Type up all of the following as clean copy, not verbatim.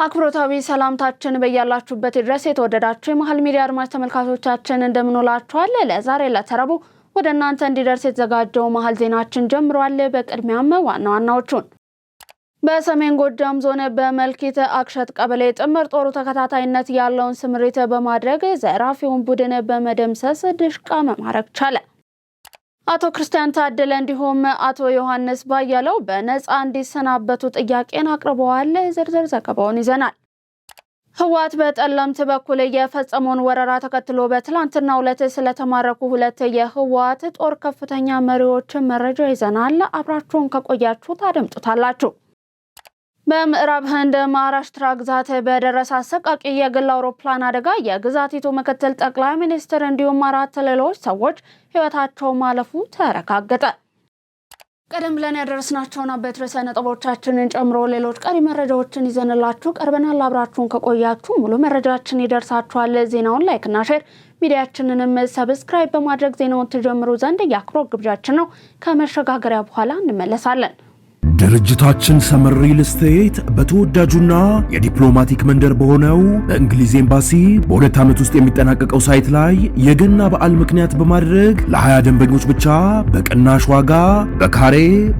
አክብሮታዊ ሰላምታችን በያላችሁበት ድረስ የተወደዳችሁ የመሃል ሚዲያ አድማጭ ተመልካቾቻችን እንደምንውላችኋል። ለዛሬ ለተረቡ ወደ እናንተ እንዲደርስ የተዘጋጀው መሃል ዜናችን ጀምሯል። በቅድሚያም ዋና ዋናዎቹን በሰሜን ጎጃም ዞን በመልኪት አክሸት ቀበሌ ጥምር ጦሩ ተከታታይነት ያለውን ስምሪት በማድረግ ዘራፊውን ቡድን በመደምሰስ ድሽቃ መማረክ ቻለ። አቶ ክርስቲያን ታደለ እንዲሁም አቶ ዮሐንስ ባያለው በነፃ እንዲሰናበቱ ጥያቄን አቅርበዋል። ዝርዝር ዘገባውን ይዘናል። ህወሓት በጠለምት በኩል የፈጸመውን ወረራ ተከትሎ በትላንትናው ዕለት ስለተማረኩ ሁለት የህወሓት ጦር ከፍተኛ መሪዎች መረጃ ይዘናል። አብራችሁን ከቆያችሁ ታደምጡታላችሁ። በምዕራብ ህንድ ማራሽትራ ግዛት በደረሰ አሰቃቂ የግል አውሮፕላን አደጋ የግዛቲቱ ምክትል ጠቅላይ ሚኒስትር እንዲሁም 4 ሌሎች ሰዎች ህይወታቸው ማለፉ ተረጋገጠ። ቀደም ብለን ያደረስናቸውን አበይት ርዕሰ ነጥቦቻችንን ጨምሮ ሌሎች ቀሪ መረጃዎችን ይዘንላችሁ ቀርበናል። አብራችሁን ከቆያችሁ ሙሉ መረጃችን ይደርሳችኋል። ዜናውን ላይክ እና ሼር ሚዲያችንንም ሰብስክራይብ በማድረግ ዜናውን ትጀምሩ ዘንድ የአክብሮት ግብዣችን ነው። ከመሸጋገሪያ በኋላ እንመለሳለን። ድርጅታችን ሰመር ሪል ስቴት በተወዳጁና የዲፕሎማቲክ መንደር በሆነው በእንግሊዝ ኤምባሲ በ2 ዓመት ውስጥ የሚጠናቀቀው ሳይት ላይ የገና በዓል ምክንያት በማድረግ ለ20 ደንበኞች ብቻ በቅናሽ ዋጋ በካሬ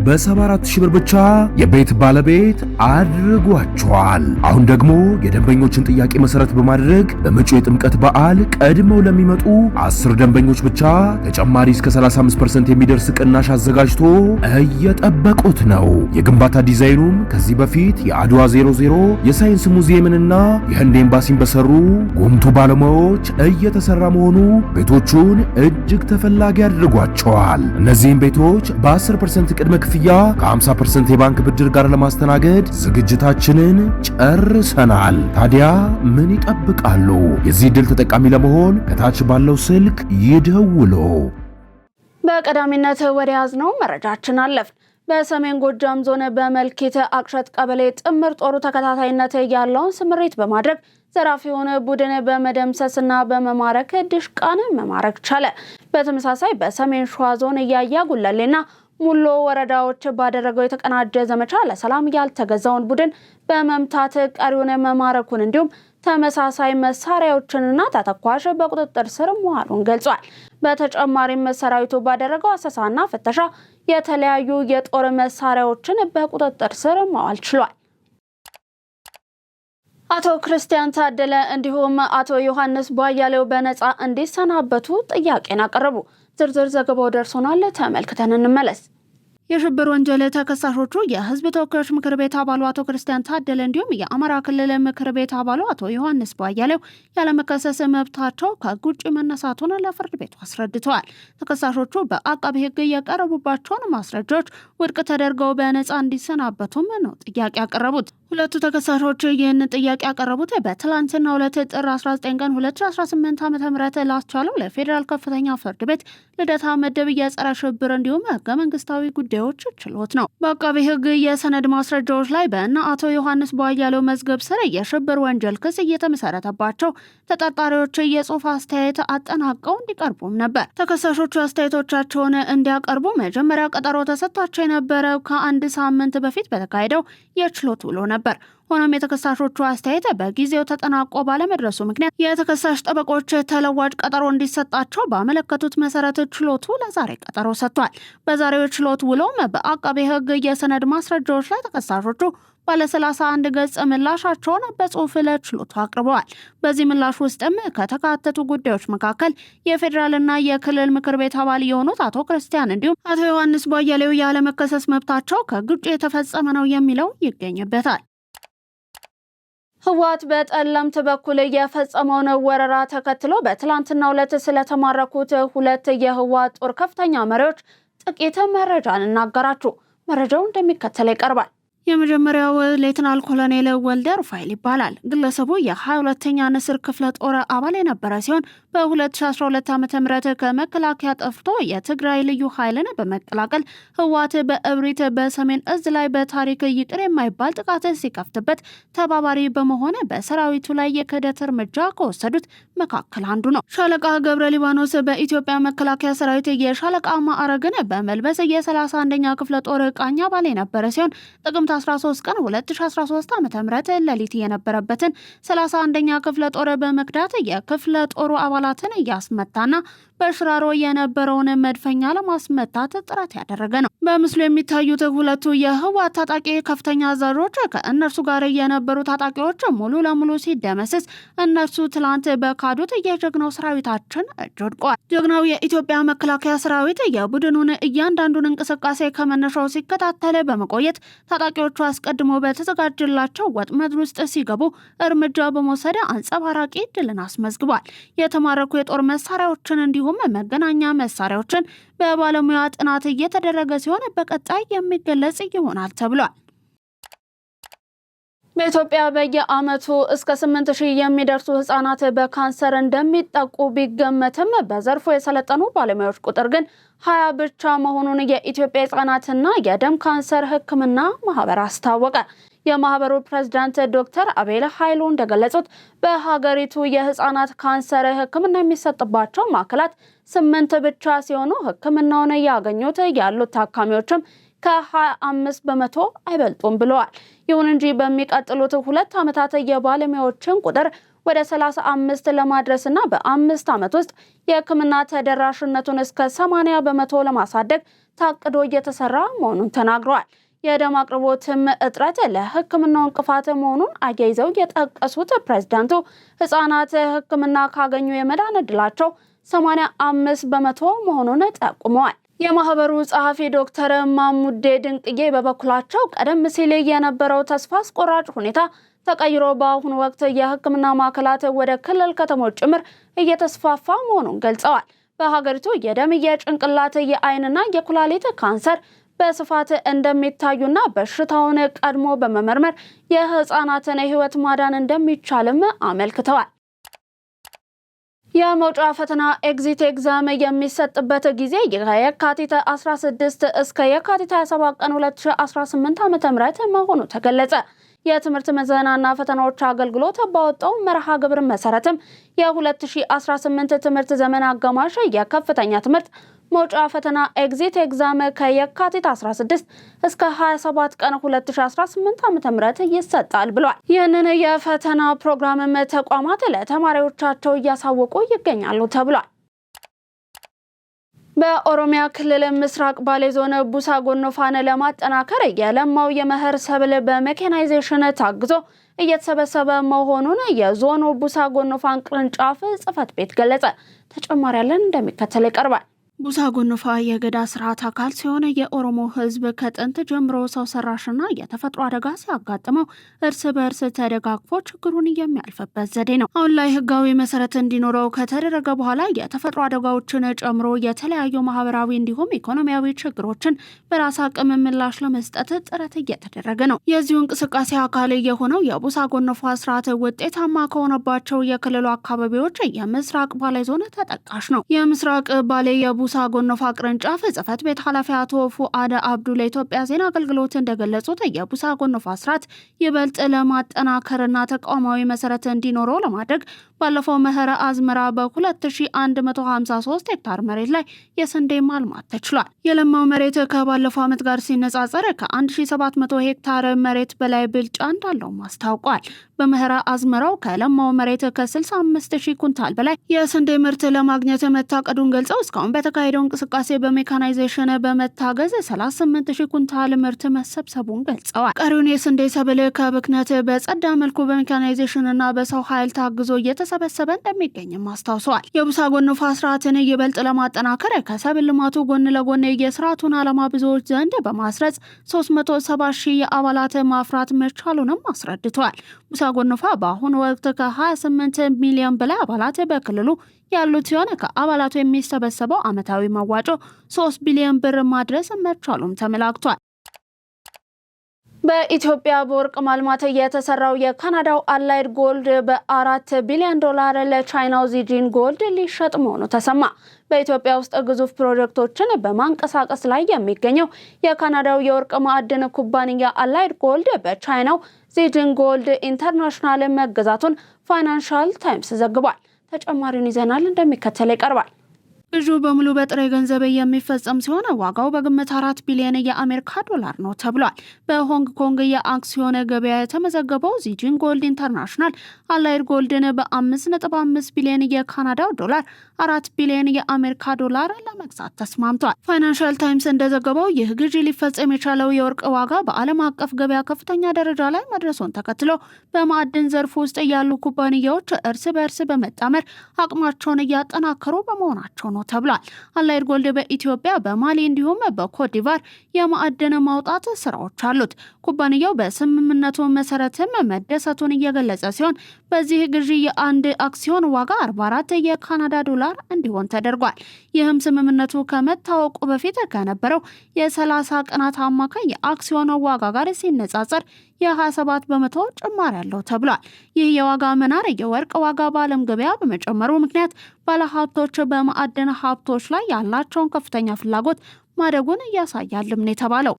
በ74,000 ብር ብቻ የቤት ባለቤት አድርጓቸዋል። አሁን ደግሞ የደንበኞችን ጥያቄ መሰረት በማድረግ በመጪው የጥምቀት በዓል ቀድመው ለሚመጡ 10 ደንበኞች ብቻ ተጨማሪ እስከ 35% የሚደርስ ቅናሽ አዘጋጅቶ እየጠበቁት ነው። የግንባታ ዲዛይኑም ከዚህ በፊት የአድዋ 00 የሳይንስ ሙዚየምንና የህንድ ኤምባሲን በሰሩ ጉምቱ ባለሙያዎች እየተሰራ መሆኑ ቤቶቹን እጅግ ተፈላጊ አድርጓቸዋል። እነዚህም ቤቶች በ10% ቅድመ ክፍያ ከ50% የባንክ ብድር ጋር ለማስተናገድ ዝግጅታችንን ጨርሰናል። ታዲያ ምን ይጠብቃሉ? የዚህ ዕድል ተጠቃሚ ለመሆን ከታች ባለው ስልክ ይደውሉ። በቀዳሚነት ወደ ያዝነው መረጃችን አለፍን። በሰሜን ጎጃም ዞን በመልኪት አክሸት ቀበሌ ጥምር ጦሩ ተከታታይነት ያለውን ስምሪት በማድረግ ዘራፊውን ቡድን በመደምሰስና በመማረክ ድሽቃን መማረክ ቻለ። በተመሳሳይ በሰሜን ሸዋ ዞን ያያ ጉለሌና ሙሎ ወረዳዎች ባደረገው የተቀናጀ ዘመቻ ለሰላም ያልተገዛውን ቡድን በመምታት ቀሪውን መማረኩን እንዲሁም ተመሳሳይ መሳሪያዎችንና ተተኳሽ በቁጥጥር ስር መዋሉን ገልጿል። በተጨማሪም ሰራዊቱ ባደረገው አሰሳና ፍተሻ የተለያዩ የጦር መሳሪያዎችን በቁጥጥር ስር ማዋል ችሏል። አቶ ክርስቲያን ታደለ እንዲሁም አቶ ዮሐንስ ባያለው በነፃ እንዲሰናበቱ ጥያቄን አቀረቡ። ዝርዝር ዘገባው ደርሶናል፣ ተመልክተን እንመለስ። የሽብር ወንጀል ተከሳሾቹ የህዝብ ተወካዮች ምክር ቤት አባሉ አቶ ክርስቲያን ታደለ እንዲሁም የአማራ ክልል ምክር ቤት አባሉ አቶ ዮሐንስ ባያለው ያለመከሰስ መብታቸው ከህግ ውጭ መነሳቱን ለፍርድ ቤቱ አስረድተዋል። ተከሳሾቹ በአቃቤ ህግ የቀረቡባቸውን ማስረጃዎች ውድቅ ተደርገው በነፃ እንዲሰናበቱም ነው ጥያቄ ያቀረቡት። ሁለቱ ተከሳሾች ይህን ጥያቄ ያቀረቡት በትላንትናው ዕለት ጥር 19 ቀን 2018 ዓ.ም ላስቻለው ለፌዴራል ከፍተኛ ፍርድ ቤት ልደታ ምድብ የጸረ ሽብር እንዲሁም ህገ መንግስታዊ ጉዳዮች ችሎት ነው። በአቃቤ ህግ የሰነድ ማስረጃዎች ላይ በእነ አቶ ዮሐንስ ባያለው መዝገብ ስር የሽብር ወንጀል ክስ እየተመሰረተባቸው ተጠርጣሪዎች የጽሁፍ አስተያየት አጠናቀው እንዲቀርቡም ነበር። ተከሳሾቹ አስተያየቶቻቸውን እንዲያቀርቡ መጀመሪያ ቀጠሮ ተሰጥቷቸው የነበረው ከ1 ሳምንት በፊት በተካሄደው የችሎት ውሎ ነበር። ሆኖም የተከሳሾቹ አስተያየት በጊዜው ተጠናቆ ባለመድረሱ ምክንያት የተከሳሽ ጠበቆች ተለዋጭ ቀጠሮ እንዲሰጣቸው ባመለከቱት መሰረት ችሎቱ ለዛሬ ቀጠሮ ሰጥቷል። በዛሬው ችሎት ውሎም በአቃቤ ህግ የሰነድ ማስረጃዎች ላይ ተከሳሾቹ ባለ 31 ገጽ ምላሻቸውን በጽሁፍ ለችሎቱ አቅርበዋል። በዚህ ምላሽ ውስጥም ከተካተቱ ጉዳዮች መካከል የፌዴራልና የክልል ምክር ቤት አባል የሆኑት አቶ ክርስቲያን እንዲሁም አቶ ዮሐንስ ባያለው ያለመከሰስ መብታቸው ከግጭ የተፈጸመ ነው የሚለው ይገኝበታል። ህወሓት በጠለምት በኩል የፈጸመውን ወረራ ተከትሎ በትላንትናው ዕለት ስለተማረኩት ሁለት የህወሓት ጦር ከፍተኛ መሪዎች ጥቂት መረጃን እናገራችሁ። መረጃው እንደሚከተለው ይቀርባል። የመጀመሪያው ሌተናል ኮሎኔል ወልደ ሩፋኤል ይባላል። ግለሰቡ የ22ኛ ንስር ክፍለ ጦር አባል የነበረ ሲሆን በ2012 ዓ.ም ከመከላከያ ጠፍቶ የትግራይ ልዩ ኃይልን በመቀላቀል ህወሓት በእብሪት በሰሜን እዝ ላይ በታሪክ ይቅር የማይባል ጥቃት ሲከፍትበት ተባባሪ በመሆን በሰራዊቱ ላይ የክህደት እርምጃ ከወሰዱት መካከል አንዱ ነው። ሻለቃ ገብረ ሊባኖስ በኢትዮጵያ መከላከያ ሰራዊት የሻለቃ ማዕረግን በመልበስ የ31ኛ ክፍለ ጦር ቃኝ አባል የነበረ ሲሆን ጥቅምት 13 ቀን 2013 ዓ.ም ሌሊት የነበረበትን 31ኛ ክፍለ ጦር በመክዳት የክፍለ ጦሩ አባላትን እያስመታና በሽራሮ የነበረውን መድፈኛ ለማስመታት ጥረት ያደረገ ነው። በምስሉ የሚታዩት ሁለቱ የህወሓት ታጣቂ ከፍተኛ አዛዦች ከእነርሱ ጋር የነበሩ ታጣቂዎች ሙሉ ለሙሉ ሲደመስስ፣ እነርሱ ትላንት በካዱት የጀግናው ሰራዊታችን እጅ ወድቀዋል። ጀግናው የኢትዮጵያ መከላከያ ሰራዊት የቡድኑን እያንዳንዱን እንቅስቃሴ ከመነሻው ሲከታተል በመቆየት ታጣቂዎቹ አስቀድሞ በተዘጋጀላቸው ወጥመድ ውስጥ ሲገቡ እርምጃ በመውሰድ አንጸባራቂ ድልን አስመዝግቧል። የተማረኩ የጦር መሳሪያዎችን እንዲሁም መገናኛ መሳሪያዎችን በባለሙያ ጥናት እየተደረገ ሲሆን በቀጣይ የሚገለጽ ይሆናል ተብሏል። በኢትዮጵያ በየዓመቱ እስከ 8000 የሚደርሱ ህጻናት በካንሰር እንደሚጠቁ ቢገመትም በዘርፉ የሰለጠኑ ባለሙያዎች ቁጥር ግን 20 ብቻ መሆኑን የኢትዮጵያ ህጻናትና የደም ካንሰር ሕክምና ማህበር አስታወቀ። የማህበሩ ፕሬዝዳንት ዶክተር አቤል ኃይሉ እንደገለጹት በሀገሪቱ የህፃናት ካንሰር ሕክምና የሚሰጥባቸው ማዕከላት 8 ብቻ ሲሆኑ ሕክምናውን ያገኙት ያሉት ታካሚዎችም ከ25 በመቶ አይበልጡም ብለዋል። ይሁን እንጂ በሚቀጥሉት 2 ዓመታት የባለሙያዎችን ቁጥር ወደ 35 ለማድረስና በ5 ዓመት ውስጥ የሕክምና ተደራሽነቱን እስከ 80 በመቶ ለማሳደግ ታቅዶ እየተሰራ መሆኑን ተናግረዋል። የደም አቅርቦትም እጥረት ለሕክምናው እንቅፋት መሆኑን አያይዘው የጠቀሱት ፕሬዝዳንቱ ህጻናት ሕክምና ካገኙ የመዳን ዕድላቸው 85 በመቶ መሆኑን ጠቁመዋል። የማህበሩ ጸሐፊ ዶክተር ማሙዴ ድንቅዬ በበኩላቸው ቀደም ሲል የነበረው ተስፋ አስቆራጭ ሁኔታ ተቀይሮ በአሁኑ ወቅት የሕክምና ማዕከላት ወደ ክልል ከተሞች ጭምር እየተስፋፋ መሆኑን ገልጸዋል። በሀገሪቱ የደም፣ የጭንቅላት፣ የአይንና የኩላሊት ካንሰር በስፋት እንደሚታዩና በሽታውን ቀድሞ በመመርመር የህፃናትን ህይወት ማዳን እንደሚቻልም አመልክተዋል። የመውጫ ፈተና ኤግዚት ኤግዛም የሚሰጥበት ጊዜ የካቲት 16 እስከ የካቲት 27 ቀን 2018 ዓ.ም መሆኑ ተገለጸ። የትምህርት ምዘናና ፈተናዎች አገልግሎት ባወጣው መርሃ ግብር መሰረትም የ2018 ትምህርት ዘመን አጋማሽ የከፍተኛ ትምህርት መውጫ ፈተና ኤግዚት ኤግዛም ከየካቲት 16 እስከ 27 ቀን 2018 ዓ.ም ይሰጣል ብሏል። ይህንን የፈተና ፕሮግራምም ተቋማት ለተማሪዎቻቸው እያሳወቁ ይገኛሉ ተብሏል። በኦሮሚያ ክልል ምስራቅ ባሌ ዞን ቡሳ ጎኖፋን ለማጠናከር የለማው የመኸር ሰብል በሜካናይዜሽን ታግዞ እየተሰበሰበ መሆኑን የዞኑ ቡሳ ጎኖፋን ቅርንጫፍ ጽሕፈት ቤት ገለጸ። ተጨማሪ ያለን እንደሚከተል ይቀርባል። ቡሳ ጎኖፋ የገዳ ስርዓት አካል ሲሆን የኦሮሞ ሕዝብ ከጥንት ጀምሮ ሰው ሰራሽና የተፈጥሮ አደጋ ሲያጋጥመው እርስ በእርስ ተደጋግፎ ችግሩን የሚያልፍበት ዘዴ ነው። አሁን ላይ ህጋዊ መሰረት እንዲኖረው ከተደረገ በኋላ የተፈጥሮ አደጋዎችን ጨምሮ የተለያዩ ማህበራዊ እንዲሁም ኢኮኖሚያዊ ችግሮችን በራስ አቅም ምላሽ ለመስጠት ጥረት እየተደረገ ነው። የዚሁ እንቅስቃሴ አካል የሆነው የቡሳ ጎኖፋ ስርዓት ውጤታማ ከሆነባቸው የክልሉ አካባቢዎች የምስራቅ ባሌ ዞን ተጠቃሽ ነው። የምስራቅ ባሌ ቡሳ ጎኖፋ ቅርንጫፍ ጽሕፈት ቤት ኃላፊ አቶ ፉአድ አብዱ ለኢትዮጵያ ዜና አገልግሎት እንደገለጹት የቡሳ ጎኖፋ ስርዓት ይበልጥ ለማጠናከርና ተቋማዊ መሰረት እንዲኖረው ለማድረግ ባለፈው መኸር አዝመራ በ2153 ሄክታር መሬት ላይ የስንዴ ማልማት ተችሏል። የለማው መሬት ከባለፈው ዓመት ጋር ሲነጻጸር ከ1700 ሄክታር መሬት በላይ ብልጫ እንዳለውም አስታውቋል። በመኸር አዝመራው ከለማው መሬት ከ65000 ኩንታል በላይ የስንዴ ምርት ለማግኘት መታቀዱን ገልጸው እስካሁን በተካሄደው እንቅስቃሴ በሜካናይዜሽን በመታገዝ 38000 ኩንታል ምርት መሰብሰቡን ገልጸዋል። ቀሪውን የስንዴ ሰብል ከብክነት በጸዳ መልኩ በሜካናይዜሽንና በሰው ኃይል ታግዞ እየተሰበሰበ እንደሚገኝም አስታውሰዋል። የቡሳ ጎኖፋ ስርዓትን ይበልጥ ለማጠናከር ከሰብል ልማቱ ጎን ለጎን የስርዓቱን ዓላማ ብዙዎች ዘንድ በማስረጽ 370,000 የአባላት ማፍራት መቻሉንም አስረድተዋል። ቡሳ ጎኖፋ በአሁኑ ወቅት ከ28 ሚሊዮን በላይ አባላት በክልሉ ያሉት ሲሆን ከአባላቱ የሚሰበሰበው ዓመታዊ መዋጮ 3 ቢሊዮን ብር ማድረስ መቻሉም ተመላክቷል። በኢትዮጵያ በወርቅ ማልማት የተሰራው የካናዳው አላይድ ጎልድ በ4 ቢሊዮን ዶላር ለቻይናው ዚጂን ጎልድ ሊሸጥ መሆኑ ተሰማ። በኢትዮጵያ ውስጥ ግዙፍ ፕሮጀክቶችን በማንቀሳቀስ ላይ የሚገኘው የካናዳው የወርቅ ማዕድን ኩባንያ አላይድ ጎልድ በቻይናው ዚጂን ጎልድ ኢንተርናሽናል መገዛቱን ፋይናንሻል ታይምስ ዘግቧል። ተጨማሪውን ይዘናል፣ እንደሚከተል ይቀርባል። ግዢው በሙሉ በጥሬ ገንዘብ የሚፈጸም ሲሆን ዋጋው በግምት 4 ቢሊዮን የአሜሪካ ዶላር ነው ተብሏል። በሆንግ ኮንግ የአክሲዮን ገበያ የተመዘገበው ዚጂን ጎልድ ኢንተርናሽናል አላይድ ጎልድን በ5.5 ቢሊዮን የካናዳ ዶላር 4 ቢሊዮን የአሜሪካ ዶላር ለመግዛት ተስማምቷል። ፋይናንሻል ታይምስ እንደዘገበው ይህ ግዢ ሊፈጸም የቻለው የወርቅ ዋጋ በዓለም አቀፍ ገበያ ከፍተኛ ደረጃ ላይ መድረሱን ተከትሎ በማዕድን ዘርፍ ውስጥ ያሉ ኩባንያዎች እርስ በእርስ በመጣመር አቅማቸውን እያጠናከሩ በመሆናቸው ነው ተብሏል። አላይድ ጎልድ በኢትዮጵያ፣ በማሊ እንዲሁም በኮትዲቫር የማዕድን ማውጣት ስራዎች አሉት። ኩባንያው በስምምነቱ መሰረትም መደሰቱን እየገለጸ ሲሆን በዚህ ግዢ የአንድ አክሲዮን ዋጋ 44 የካናዳ ዶላር እንዲሆን ተደርጓል። ይህም ስምምነቱ ከመታወቁ በፊት ከነበረው የ30 ቀናት አማካይ የአክሲዮን ዋጋ ጋር ሲነጻጸር የ27 በመቶ ጭማሪ ያለው ተብሏል። ይህ የዋጋ መናር የወርቅ ዋጋ በዓለም ገበያ በመጨመሩ ምክንያት ባለሀብቶች በማዕድን ሀብቶች ላይ ያላቸውን ከፍተኛ ፍላጎት ማደጉን እያሳያልም ነው የተባለው።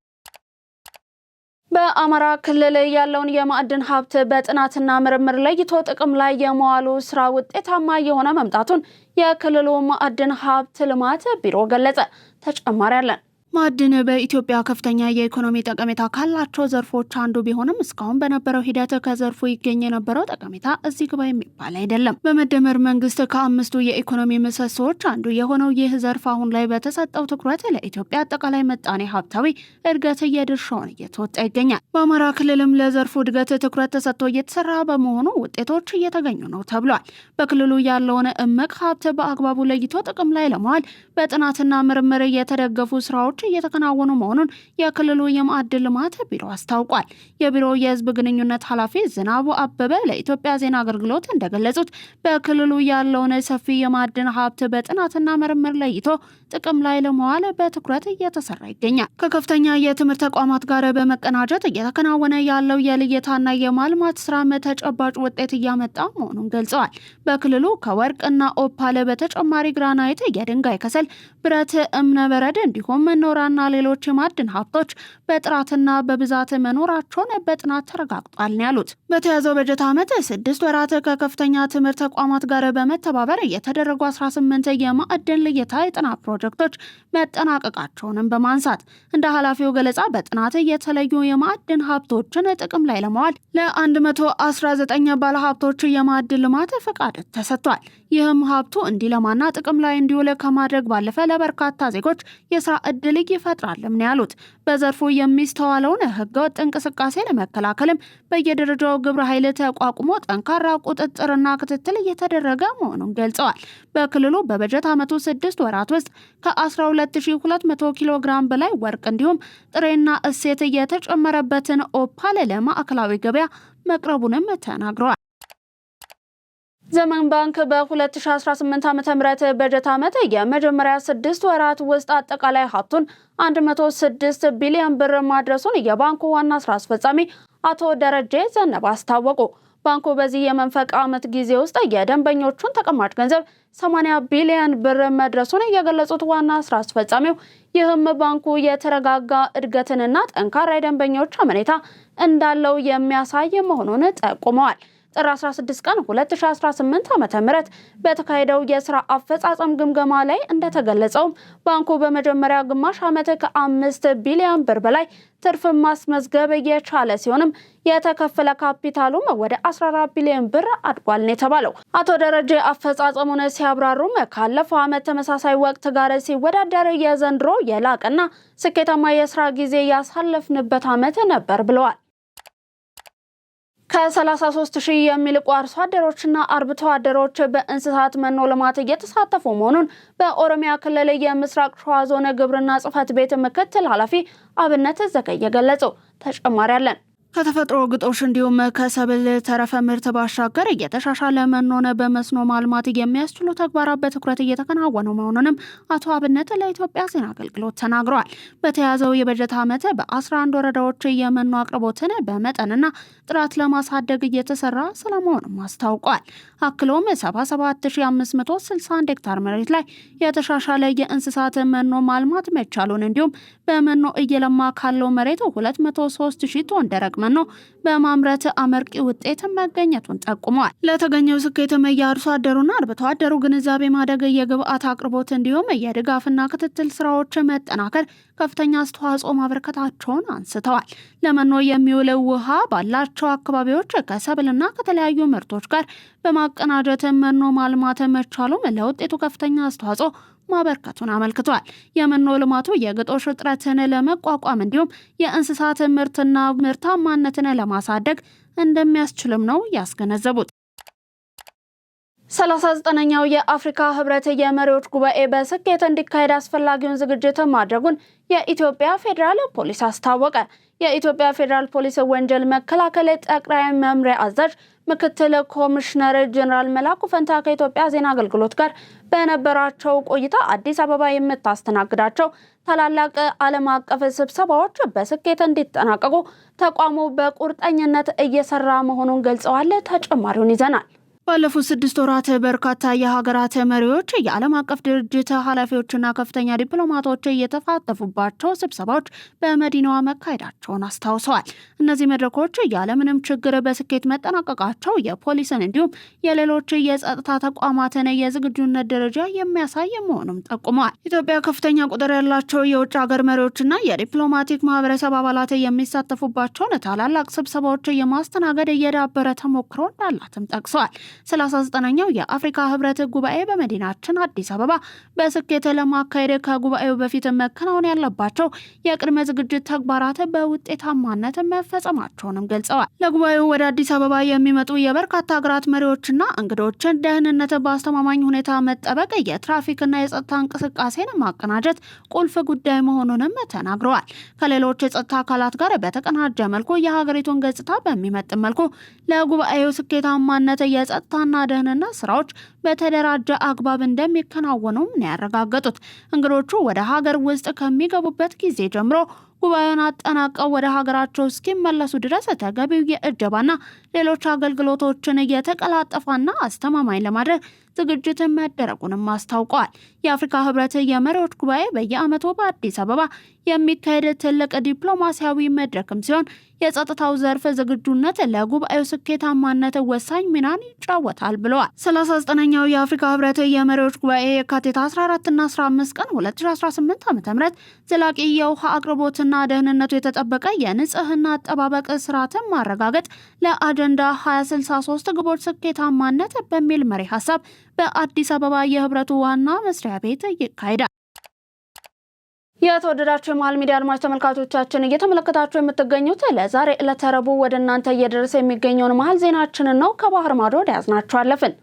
በአማራ ክልል ያለውን የማዕድን ሀብት በጥናትና ምርምር ለይቶ ጥቅም ላይ የመዋሉ ስራ ውጤታማ የሆነ መምጣቱን የክልሉ ማዕድን ሀብት ልማት ቢሮ ገለጸ። ተጨማሪ አለን። ማዕድን በኢትዮጵያ ከፍተኛ የኢኮኖሚ ጠቀሜታ ካላቸው ዘርፎች አንዱ ቢሆንም እስካሁን በነበረው ሂደት ከዘርፉ ይገኝ የነበረው ጠቀሜታ እዚህ ግባ የሚባል አይደለም። በመደመር መንግስት ከአምስቱ የኢኮኖሚ ምሰሶዎች አንዱ የሆነው ይህ ዘርፍ አሁን ላይ በተሰጠው ትኩረት ለኢትዮጵያ አጠቃላይ ምጣኔ ሀብታዊ እድገት የድርሻውን እየተወጣ ይገኛል። በአማራ ክልልም ለዘርፉ እድገት ትኩረት ተሰጥቶ እየተሰራ በመሆኑ ውጤቶች እየተገኙ ነው ተብሏል። በክልሉ ያለውን እምቅ ሀብት በአግባቡ ለይቶ ጥቅም ላይ ለመዋል በጥናትና ምርምር የተደገፉ ስራዎች እየተከናወኑ መሆኑን የክልሉ የማዕድን ልማት ቢሮ አስታውቋል። የቢሮው የህዝብ ግንኙነት ኃላፊ ዝናቡ አበበ ለኢትዮጵያ ዜና አገልግሎት እንደገለጹት በክልሉ ያለውን ሰፊ የማዕድን ሀብት በጥናትና ምርምር ለይቶ ጥቅም ላይ ለመዋል በትኩረት እየተሰራ ይገኛል። ከከፍተኛ የትምህርት ተቋማት ጋር በመቀናጀት እየተከናወነ ያለው የልየታና የማልማት ስራ ተጨባጭ ውጤት እያመጣ መሆኑን ገልጸዋል። በክልሉ ከወርቅና ኦፓል በተጨማሪ ግራናይት፣ የድንጋይ ከሰል፣ ብረት፣ እምነበረድ እንዲሁም ኖራና ሌሎች የማዕድን ሀብቶች በጥራትና በብዛት መኖራቸውን በጥናት ተረጋግጧል ነው ያሉት። በተያዘው በጀት ዓመት 6 ወራት ከከፍተኛ ትምህርት ተቋማት ጋር በመተባበር የተደረጉ 18 የማዕድን ልየታ የጥናት ፕሮጀክቶች መጠናቀቃቸውንም በማንሳት እንደ ኃላፊው ገለጻ በጥናት የተለዩ የማዕድን ሀብቶችን ጥቅም ላይ ለማዋል ለ119 ባለሀብቶች የማዕድን ልማት ፈቃድ ተሰጥቷል። ይህም ሀብቱ እንዲለማና ጥቅም ላይ እንዲውል ከማድረግ ባለፈ ለበርካታ ዜጎች የስራ እድል ይፈጥራልም ነው ያሉት። በዘርፉ የሚስተዋለውን ህገወጥ እንቅስቃሴ ለመከላከልም በየደረጃው ግብረ ኃይል ተቋቁሞ ጠንካራ ቁጥጥርና ክትትል እየተደረገ መሆኑን ገልጸዋል። በክልሉ በበጀት ዓመቱ 6 ወራት ውስጥ ከ12200 ኪሎ ግራም በላይ ወርቅ እንዲሁም ጥሬና እሴት የተጨመረበትን ኦፓል ለማዕከላዊ ገበያ መቅረቡንም ተናግረዋል። ዘመን ባንክ በ2018 ዓ.ም በጀት ዓመት የመጀመሪያ 6 ወራት ውስጥ አጠቃላይ ሀብቱን 106 ቢሊዮን ብር ማድረሱን የባንኩ ዋና ስራ አስፈጻሚ አቶ ደረጀ ዘነበ አስታወቁ። ባንኩ በዚህ የመንፈቅ ዓመት ጊዜ ውስጥ የደንበኞቹን ተቀማጭ ገንዘብ 80 ቢሊዮን ብር መድረሱን የገለጹት ዋና ስራ አስፈጻሚው ይህም ባንኩ የተረጋጋ እድገትንና ጠንካራ የደንበኞች አመኔታ እንዳለው የሚያሳይ መሆኑን ጠቁመዋል። ጥር 16 ቀን 2018 ዓ.ም በተካሄደው የስራ አፈጻጸም ግምገማ ላይ እንደተገለጸው ባንኩ በመጀመሪያ ግማሽ ዓመት ከ5 ቢሊዮን ብር በላይ ትርፍ ማስመዝገብ የቻለ ሲሆንም የተከፈለ ካፒታሉም ወደ 14 ቢሊዮን ብር አድጓል ነው የተባለው። አቶ ደረጀ አፈጻጸሙን ሲያብራሩም ካለፈው ዓመት ተመሳሳይ ወቅት ጋር ሲወዳደር የዘንድሮ የላቀና ስኬታማ የስራ ጊዜ ያሳለፍንበት ዓመት ነበር ብለዋል። ከ33,000 የሚልቁ አርሶ አደሮችና አርብቶ አደሮች በእንስሳት መኖ ልማት እየተሳተፉ መሆኑን በኦሮሚያ ክልል የምስራቅ ሸዋ ዞን ግብርና ጽሕፈት ቤት ምክትል ኃላፊ አብነት ዘገየ ገለጹ። ተጨማሪ አለን። ከተፈጥሮ ግጦሽ እንዲሁም ከሰብል ተረፈ ምርት ባሻገር እየተሻሻለ መኖን በመስኖ ማልማት የሚያስችሉ ተግባራት በትኩረት እየተከናወኑ መሆኑንም አቶ አብነት ለኢትዮጵያ ዜና አገልግሎት ተናግረዋል። በተያዘው የበጀት ዓመት በ11 ወረዳዎች የመኖ አቅርቦትን በመጠንና ጥራት ለማሳደግ እየተሰራ ስለመሆኑም አስታውቋል። አክሎም 77561 ሄክታር መሬት ላይ የተሻሻለ የእንስሳት መኖ ማልማት መቻሉን እንዲሁም በመኖ እየለማ ካለው መሬት 203,000 ቶን ደረቅ መኖ በማምረት አመርቂ ውጤት መገኘቱን ጠቁመዋል። ለተገኘው ስኬትም የአርሶ አደሩና አርብቶ አደሩ ግንዛቤ ማደግ፣ የግብአት አቅርቦት እንዲሁም የድጋፍና ክትትል ስራዎች መጠናከር ከፍተኛ አስተዋጽኦ ማበረከታቸውን አንስተዋል። ለመኖ የሚውለው ውሃ ባላቸው አካባቢዎች ከሰብልና ከተለያዩ ምርቶች ጋር በማቀናጀት መኖ ማልማት መቻሉም ለውጤቱ ከፍተኛ አስተዋጽኦ ማበርከቱን አመልክቷል። የመኖ ልማቱ የግጦሽ እጥረትን ለመቋቋም እንዲሁም የእንስሳት ምርትና ምርታማነትን ለማሳደግ እንደሚያስችልም ነው ያስገነዘቡት። 39ኛው የአፍሪካ ህብረት የመሪዎች ጉባኤ በስኬት እንዲካሄድ አስፈላጊውን ዝግጅት ማድረጉን የኢትዮጵያ ፌዴራል ፖሊስ አስታወቀ። የኢትዮጵያ ፌዴራል ፖሊስ ወንጀል መከላከል ጠቅላይ መምሪያ አዛዥ ምክትል ኮሚሽነር ጀነራል መላኩ ፈንታ ከኢትዮጵያ ዜና አገልግሎት ጋር በነበራቸው ቆይታ አዲስ አበባ የምታስተናግዳቸው ታላላቅ ዓለም አቀፍ ስብሰባዎች በስኬት እንዲጠናቀቁ ተቋሙ በቁርጠኝነት እየሰራ መሆኑን ገልጸዋል። ተጨማሪውን ይዘናል። ባለፉት 6 ወራት በርካታ የሀገራት መሪዎች፣ የዓለም አቀፍ ድርጅት ኃላፊዎችና ከፍተኛ ዲፕሎማቶች የተሳተፉባቸው ስብሰባዎች በመዲናዋ መካሄዳቸውን አስታውሰዋል። እነዚህ መድረኮች ያለምንም ችግር በስኬት መጠናቀቃቸው የፖሊስን እንዲሁም የሌሎች የጸጥታ ተቋማትን የዝግጁነት ደረጃ የሚያሳይ መሆኑም ጠቁመዋል። ኢትዮጵያ ከፍተኛ ቁጥር ያላቸው የውጭ ሀገር መሪዎችና የዲፕሎማቲክ ማህበረሰብ አባላት የሚሳተፉባቸውን ታላላቅ ስብሰባዎች የማስተናገድ የዳበረ ተሞክሮ እንዳላትም ጠቅሰዋል። 39ኛው የአፍሪካ ህብረት ጉባኤ በመዲናችን አዲስ አበባ በስኬት ለማካሄድ ከጉባኤው በፊት መከናወን ያለባቸው የቅድመ ዝግጅት ተግባራት በውጤታማነት መፈጸማቸውንም ገልጸዋል። ለጉባኤው ወደ አዲስ አበባ የሚመጡ የበርካታ ሀገራት መሪዎችና እንግዶችን ደህንነት በአስተማማኝ ሁኔታ መጠበቅ፣ የትራፊክና የጸጥታ እንቅስቃሴን ማቀናጀት ቁልፍ ጉዳይ መሆኑንም ተናግረዋል። ከሌሎች የጸጥታ አካላት ጋር በተቀናጀ መልኩ የሀገሪቱን ገጽታ በሚመጥን መልኩ ለጉባኤው ስኬታማነት የጸጥታና ደህንነት ስራዎች በተደራጀ አግባብ እንደሚከናወኑም ነው ያረጋገጡት። እንግዶቹ ወደ ሀገር ውስጥ ከሚገቡበት ጊዜ ጀምሮ ጉባኤውን አጠናቀው ወደ ሀገራቸው እስኪመለሱ ድረስ ተገቢው የእጀባና ሌሎች አገልግሎቶችን የተቀላጠፈና አስተማማኝ ለማድረግ ዝግጅት መደረጉንም አስታውቀዋል። የአፍሪካ ህብረት የመሪዎች ጉባኤ በየዓመቱ በአዲስ አበባ የሚካሄድ ትልቅ ዲፕሎማሲያዊ መድረክም ሲሆን የጸጥታው ዘርፍ ዝግጁነት ለጉባኤው ስኬታማነት ወሳኝ ሚናን ይጫወታል ብለዋል። 39ኛው የአፍሪካ ህብረት የመሪዎች ጉባኤ የካቲት 14 እና 15 ቀን 2018 ዓ.ም ዘላቂ የውሃ አቅርቦትና ደህንነቱ የተጠበቀ የንጽህና አጠባበቅ ስርዓትን ማረጋገጥ ለአጀንዳ 2063 ግቦች ስኬታማነት በሚል መሪ ሀሳብ በአዲስ አበባ የህብረቱ ዋና መስሪያ ቤት ይካሄዳል። የተወደዳችሁ የመሃል ሚዲያ አድማጭ ተመልካቾቻችን እየተመለከታችሁ የምትገኙት ለዛሬ ዕለተ ረቡዕ ወደ እናንተ እየደረሰ የሚገኘውን መሃል ዜናችንን ነው። ከባህር ማዶ ወደ ያዝናችሁ አለፍን።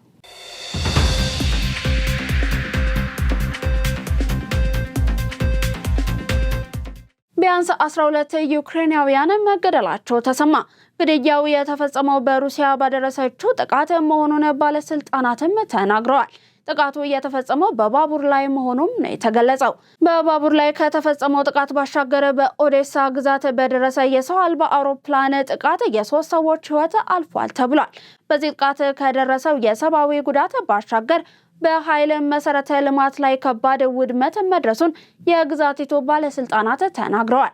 ቢያንስ 12 ዩክሬናውያን መገደላቸው ተሰማ። ግድያው የተፈጸመው በሩሲያ ባደረሰችው ጥቃት መሆኑን ባለስልጣናትም ተናግረዋል። ጥቃቱ የተፈጸመው በባቡር ላይ መሆኑም ነው የተገለጸው። በባቡር ላይ ከተፈጸመው ጥቃት ባሻገር በኦዴሳ ግዛት በደረሰ የሰው አልባ አውሮፕላን ጥቃት የ3 ሰዎች ሕይወት አልፏል ተብሏል። በዚህ ጥቃት ከደረሰው የሰብአዊ ጉዳት ባሻገር በኃይል መሰረተ ልማት ላይ ከባድ ውድመት መድረሱን የግዛቲቱ ባለስልጣናት ተናግረዋል።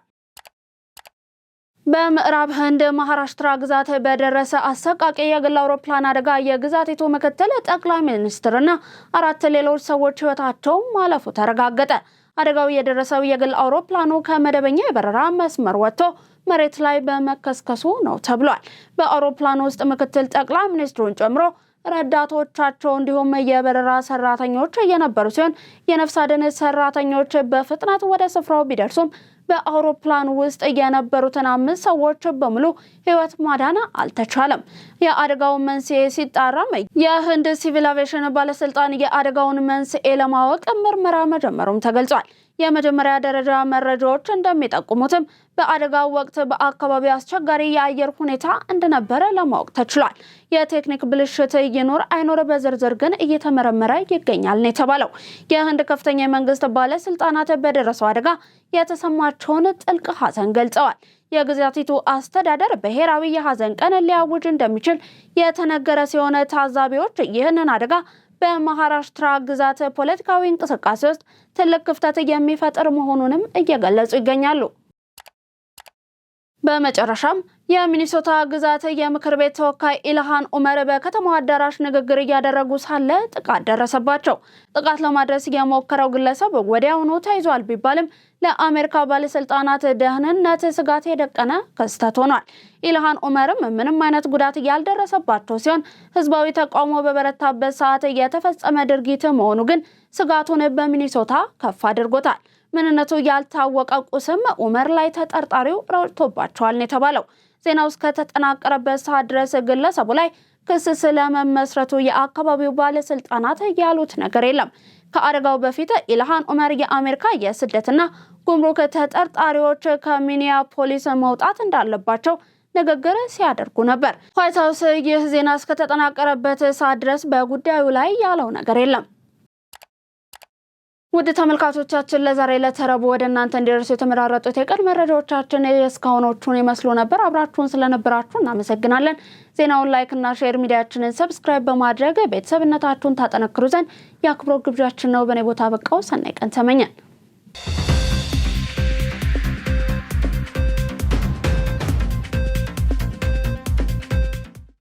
በምዕራብ ህንድ ማሃራሽትራ ግዛት በደረሰ አሰቃቂ የግል አውሮፕላን አደጋ የግዛቲቱ ምክትል ጠቅላይ ሚኒስትርና 4 ሌሎች ሰዎች ሕይወታቸው ማለፉ ተረጋገጠ። አደጋው የደረሰው የግል አውሮፕላኑ ከመደበኛ የበረራ መስመር ወጥቶ መሬት ላይ በመከስከሱ ነው ተብሏል። በአውሮፕላኑ ውስጥ ምክትል ጠቅላይ ሚኒስትሩን ጨምሮ ረዳቶቻቸው እንዲሁም የበረራ ሰራተኞች የነበሩ ሲሆን የነፍስ አድን ሰራተኞች በፍጥነት ወደ ስፍራው ቢደርሱም በአውሮፕላን ውስጥ የነበሩትን 5 ሰዎች በሙሉ ሕይወት ማዳን አልተቻለም። የአደጋው መንስኤ ሲጣራም የህንድ ሲቪል አቪዬሽን ባለስልጣን የአደጋውን መንስኤ ለማወቅ ምርመራ መጀመሩም ተገልጿል። የመጀመሪያ ደረጃ መረጃዎች እንደሚጠቁሙትም በአደጋው ወቅት በአካባቢው አስቸጋሪ የአየር ሁኔታ እንደነበረ ለማወቅ ተችሏል። የቴክኒክ ብልሽት ይኖር አይኖር በዝርዝር ግን እየተመረመረ ይገኛል ነው የተባለው። የህንድ ከፍተኛ የመንግስት ባለስልጣናት በደረሰው አደጋ የተሰማቸውን ጥልቅ ሐዘን ገልጸዋል። የግዛቲቱ አስተዳደር ብሔራዊ የሐዘን ቀን ሊያውጅ እንደሚችል የተነገረ ሲሆን ታዛቢዎች ይህንን አደጋ በማሃራሽትራ ግዛት ፖለቲካዊ እንቅስቃሴ ውስጥ ትልቅ ክፍተት የሚፈጥር መሆኑንም እየገለጹ ይገኛሉ። በመጨረሻም የሚኒሶታ ግዛት የምክር ቤት ተወካይ ኢልሃን ኡመር በከተማው አዳራሽ ንግግር እያደረጉ ሳለ ጥቃት ደረሰባቸው። ጥቃት ለማድረስ የሞከረው ግለሰብ ወዲያውኑ ተይዟል ቢባልም ለአሜሪካ ባለስልጣናት ደህንነት ስጋት የደቀነ ክስተት ሆኗል። ኢልሃን ኡመርም ምንም አይነት ጉዳት ያልደረሰባቸው ሲሆን ህዝባዊ ተቃውሞ በበረታበት ሰዓት የተፈጸመ ድርጊት መሆኑ ግን ስጋቱን በሚኒሶታ ከፍ አድርጎታል። ምንነቱ ያልታወቀ ቁስም ኡመር ላይ ተጠርጣሪው ረጭቶባቸዋል ነው የተባለው። ዜናው እስከተጠናቀረበት ሰዓት ድረስ ግለሰቡ ላይ ክስ ስለመመስረቱ የአካባቢው ባለስልጣናት ያሉት ነገር የለም። ከአደጋው በፊት ኢልሃን ኡመር የአሜሪካ የስደትና ጉምሩክ ተጠርጣሪዎች ከሚኒያፖሊስ መውጣት እንዳለባቸው ንግግር ሲያደርጉ ነበር። ዋይት ሀውስ ይህ ዜና እስከተጠናቀረበት ሰዓት ድረስ በጉዳዩ ላይ ያለው ነገር የለም። ውድ ተመልካቾቻችን ለዛሬ ለተረቡ ወደ እናንተ እንዲደርሱ የተመራረጡት የቀን መረጃዎቻችን እስካሁኖቹን ይመስሉ ነበር። አብራችሁን ስለነበራችሁ እናመሰግናለን። ዜናውን ላይክ እና ሼር፣ ሚዲያችንን ሰብስክራይብ በማድረግ ቤተሰብነታችሁን ታጠነክሩ ዘንድ የአክብሮት ግብዣችን ነው። በኔ ቦታ በቃው። ሰናይ ቀን ተመኘን።